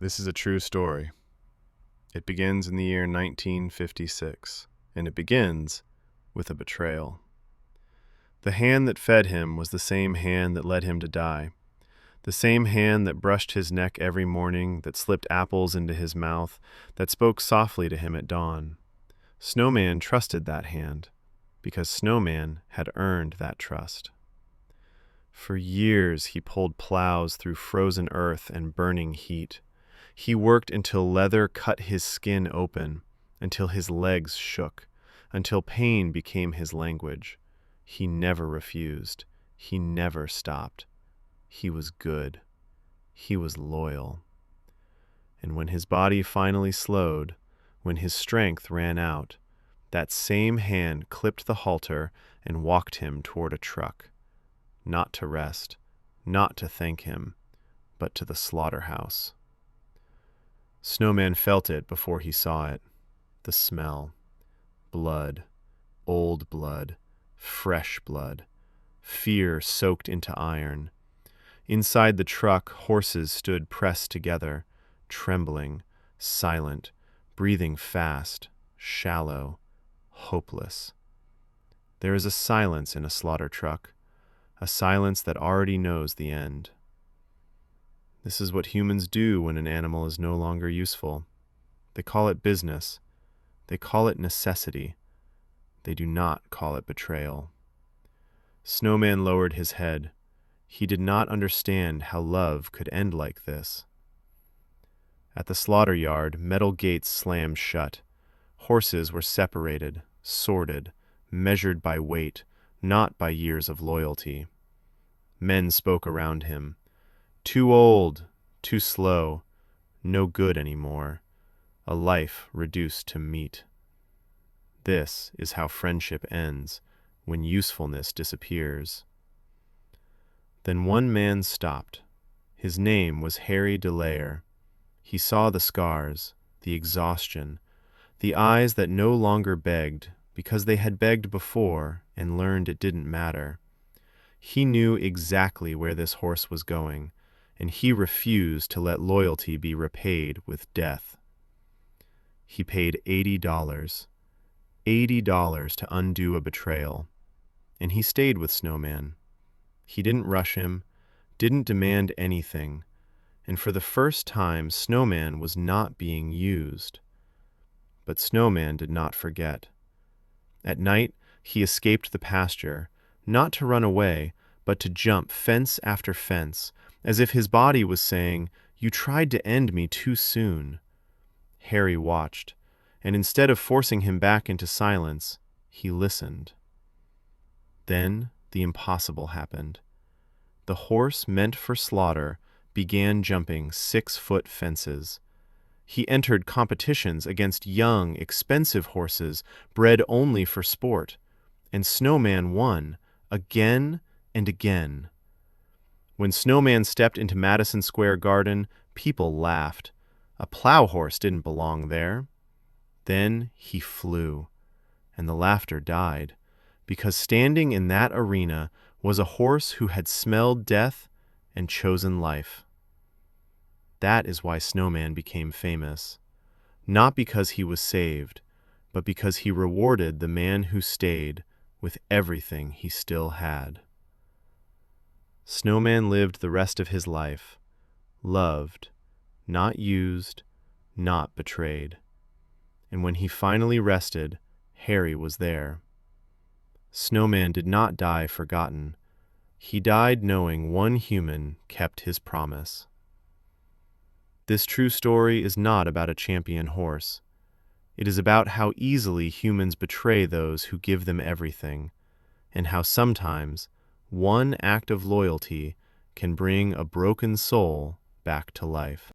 This is a true story. It begins in the year 1956, and it begins with a betrayal. The hand that fed him was the same hand that led him to die, the same hand that brushed his neck every morning, that slipped apples into his mouth, that spoke softly to him at dawn. Snowman trusted that hand, because Snowman had earned that trust. For years he pulled plows through frozen earth and burning heat. He worked until leather cut his skin open, until his legs shook, until pain became his language. He never refused. He never stopped. He was good. He was loyal. And when his body finally slowed, when his strength ran out, that same hand clipped the halter and walked him toward a truck. Not to rest, not to thank him, but to the slaughterhouse. Snowman felt it before he saw it. The smell. Blood. Old blood. Fresh blood. Fear soaked into iron. Inside the truck, horses stood pressed together, trembling, silent, breathing fast, shallow, hopeless. There is a silence in a slaughter truck, a silence that already knows the end. This is what humans do when an animal is no longer useful. They call it business. They call it necessity. They do not call it betrayal. Snowman lowered his head. He did not understand how love could end like this. At the slaughter yard, metal gates slammed shut. Horses were separated, sorted, measured by weight, not by years of loyalty. Men spoke around him. Too old, too slow, no good anymore. A life reduced to meat. This is how friendship ends, when usefulness disappears. Then one man stopped. His name was Harry DeLayer. He saw the scars, the exhaustion, the eyes that no longer begged because they had begged before and learned it didn't matter. He knew exactly where this horse was going, and he refused to let loyalty be repaid with death. He paid $80 to undo a betrayal, and he stayed with Snowman. He didn't rush him, didn't demand anything, and for the first time Snowman was not being used. But Snowman did not forget. At night, he escaped the pasture, not to run away, but to jump fence after fence, as if his body was saying, "You tried to end me too soon." Harry watched, and instead of forcing him back into silence, he listened. Then the impossible happened. The horse meant for slaughter began jumping 6-foot fences. He entered competitions against young, expensive horses bred only for sport, and Snowman won again and again. When Snowman stepped into Madison Square Garden, people laughed. A plow horse didn't belong there. Then he flew, and the laughter died, because standing in that arena was a horse who had smelled death and chosen life. That is why Snowman became famous, not because he was saved, but because he rewarded the man who stayed with everything he still had. Snowman lived the rest of his life, loved, not used, not betrayed. And when he finally rested, Harry was there. Snowman did not die forgotten. He died knowing one human kept his promise. This true story is not about a champion horse. It is about how easily humans betray those who give them everything, and how sometimes one act of loyalty can bring a broken soul back to life.